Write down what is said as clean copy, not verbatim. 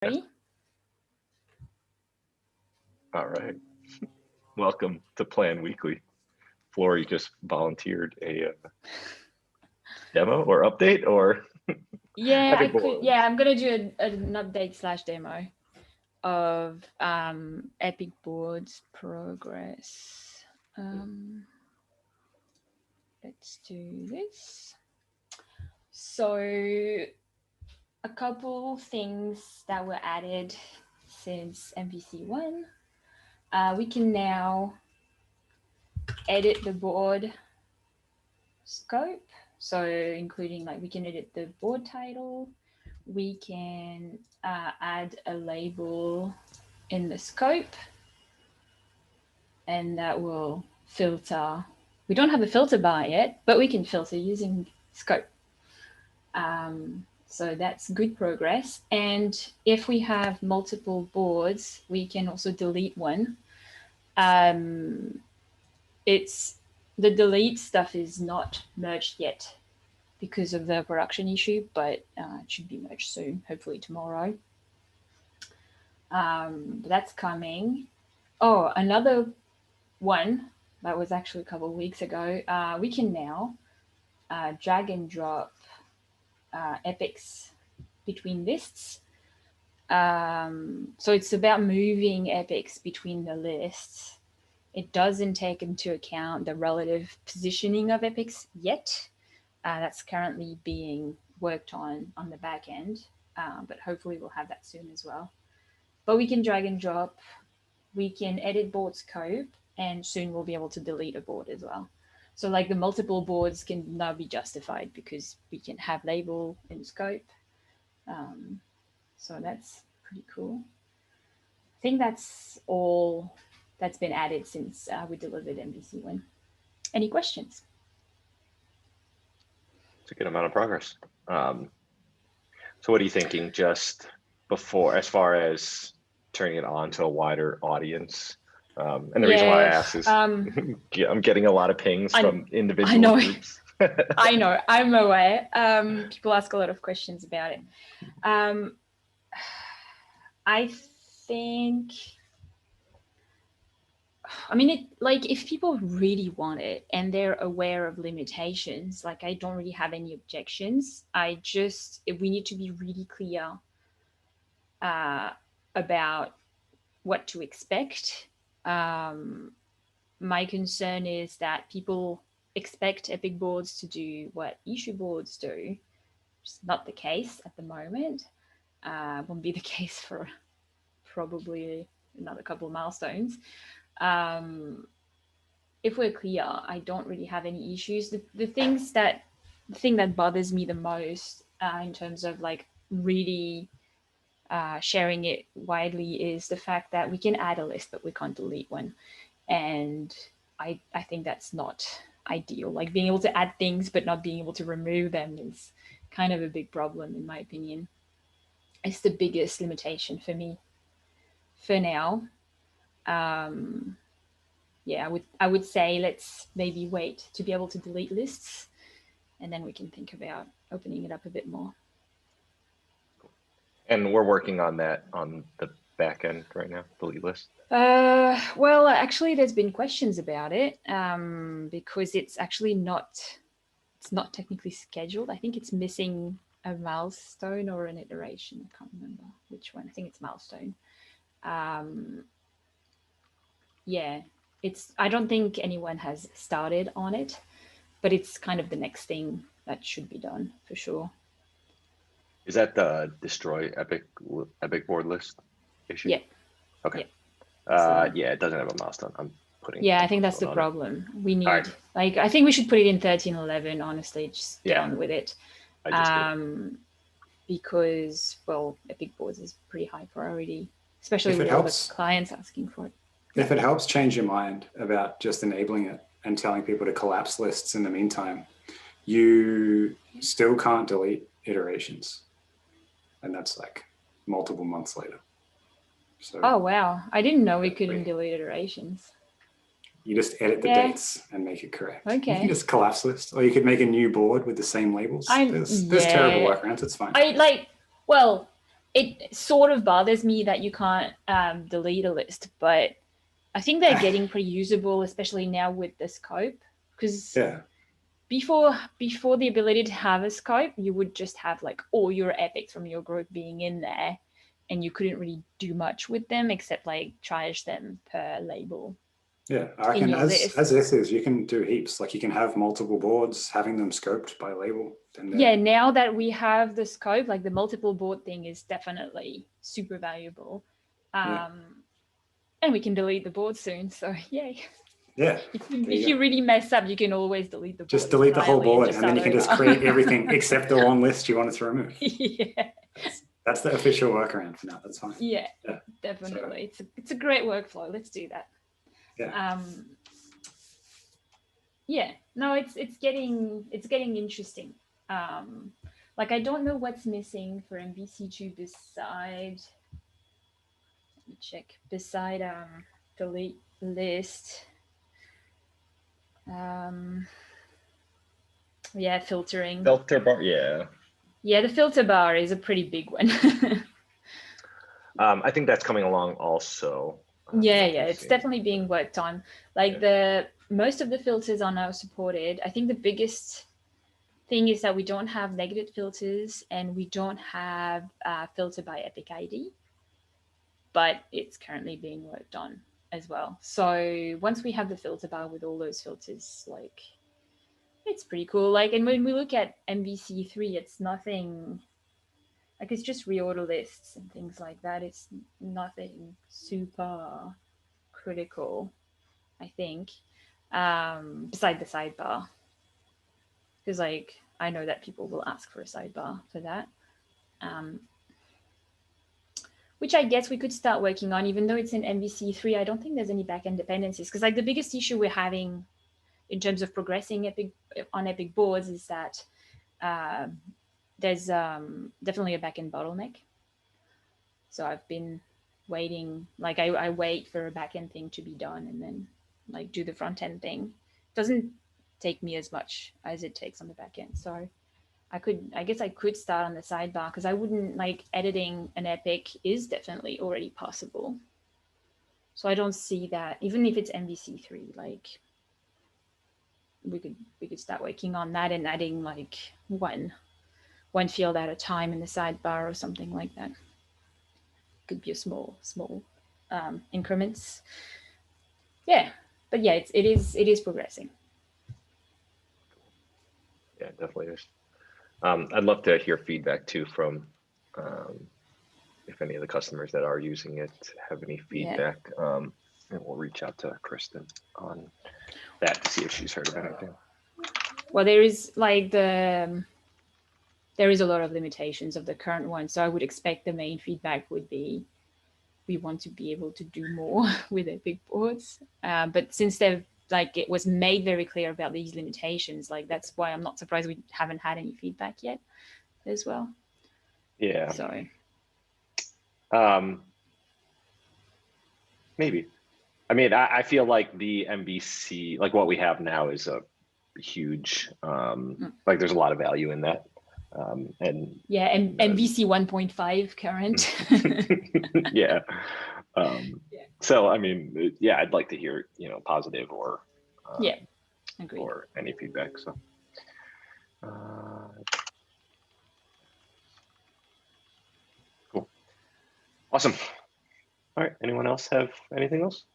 Sorry. All right. Welcome to Plan Weekly. Flory just volunteered a demo or update or Yeah, Epic boards. Yeah, I'm gonna do an update / demo of Epic Boards progress. Let's do this. So a couple things that were added since MVC 1. We can now edit the board scope. So including like we can edit the board title. We can add a label in the scope and that will filter. We don't have a filter bar yet, but we can filter using scope. So that's good progress. And if we have multiple boards, we can also delete one. It's the delete stuff is not merged yet because of the production issue, but it should be merged soon, hopefully tomorrow. That's coming. Oh, another one that was actually a couple of weeks ago. We can now drag and drop epics between lists. So it's about moving epics between the lists. It doesn't take into account the relative positioning of epics yet. That's currently being worked on the back end, but hopefully we'll have that soon as well. But we can drag and drop. We can edit board scope, and soon we'll be able to delete a board as well. So like the multiple boards can now be justified because we can have label in scope. So that's pretty cool. I think that's all that's been added since we delivered MVC 1. Any questions? It's a good amount of progress. So what are you thinking just before, as far as turning it on to a wider audience? And the reason why I ask is I'm getting a lot of pings from individual groups. I know, I'm aware. People ask a lot of questions about it. I think, I mean, if people really want it and they're aware of limitations, like I don't really have any objections. We need to be really clear about what to expect. My concern is that people expect Epic boards to do what issue boards do. It's not the case at the moment. Won't be the case for probably another couple of milestones. If we're clear, I don't really have any issues. The thing that bothers me the most in terms of like really sharing it widely is the fact that we can add a list, but we can't delete one. And I think that's not ideal. Like being able to add things, but not being able to remove them is kind of a big problem, in my opinion. It's the biggest limitation for me for now. Yeah, I would say let's maybe wait to be able to delete lists, and then we can think about opening it up a bit more. And we're working on that on the back end right now, delete list. Well, actually, there's been questions about it because it's actually not technically scheduled. I think it's missing a milestone or an iteration. I can't remember which one. I think it's milestone. Yeah, I don't think anyone has started on it, but it's kind of the next thing that should be done for sure. Is that the destroy epic board list issue? Yeah. Okay. Yeah. Yeah, it doesn't have a milestone. I'm putting. Yeah, I think that's the problem. We need I think we should put it in 13.11. Honestly, just get on with it. Because Epic boards is pretty high priority, especially with all the clients asking for it. If it helps change your mind about just enabling it and telling people to collapse lists in the meantime, you still can't delete iterations. And that's like multiple months later. So, oh, wow. I didn't know we couldn't delete iterations. You just edit the dates and make it correct. Okay. You can just collapse list, or you could make a new board with the same labels. There's terrible workarounds. It's fine. it sort of bothers me that you can't delete a list, but I think they're getting pretty usable, especially now with the scope. Because yeah. before the ability to have a scope, you would just have like all your epics from your group being in there, and you couldn't really do much with them except like triage them per label. Yeah, I reckon as this is, you can do heaps. Like you can have multiple boards, having them scoped by label. Yeah, now that we have the scope, like the multiple board thing is definitely super valuable. And we can delete the board soon, so yay. Yeah. If you really mess up, you can always delete the board. Just delete the whole board, and then you can just create everything except the one list you wanted to remove. Yeah. That's the official workaround for now. That's fine. Yeah, definitely. So, it's a great workflow. Let's do that. Yeah. Yeah. No, it's getting interesting. Like I don't know what's missing for MVC2 beside. Let me check. Beside delete list. Yeah, filtering. Filter bar, yeah. Yeah, the filter bar is a pretty big one. I think that's coming along also. Yeah, it's definitely being worked on. Like most of the filters are now supported. I think the biggest thing is that we don't have negative filters and we don't have filter by epic ID, but it's currently being worked on as well. So once we have the filter bar with all those filters, like it's pretty cool. Like, and when we look at MVC3, it's nothing. Like it's just reorder lists and things like that. It's nothing super critical, I think, beside the sidebar. Because like I know that people will ask for a sidebar for that. Which I guess we could start working on, even though it's in MVC3. I don't think there's any backend dependencies. Because like the biggest issue we're having in terms of progressing on Epic boards is that there's definitely a backend bottleneck. So I've been waiting, like I wait for a backend thing to be done and then like do the front end thing. It doesn't take me as much as it takes on the backend. So I guess I could start on the sidebar because I wouldn't like editing an epic is definitely already possible. So I don't see that, even if it's MVC3, like we could start working on that and adding like one field at a time in the sidebar or something like that. Could be a small increments. Yeah, but yeah, it is progressing. Yeah, definitely is. I'd love to hear feedback too from if any of the customers that are using it have any feedback. And we'll reach out to Kristen on that to see if she's heard of anything. Well, there is like there is a lot of limitations of the current one, so I would expect the main feedback would be we want to be able to do more with Epic boards. But since they've like it was made very clear about these limitations, like that's why I'm not surprised we haven't had any feedback yet as well. Yeah. So maybe. I mean, I feel like the MVC, like what we have now is a huge, like there's a lot of value in that. And yeah, and MVC 1.5 current. Yeah. So, I mean, yeah, I'd like to hear, positive or, agreed. Or any feedback. So, cool. Awesome. All right. Anyone else have anything else?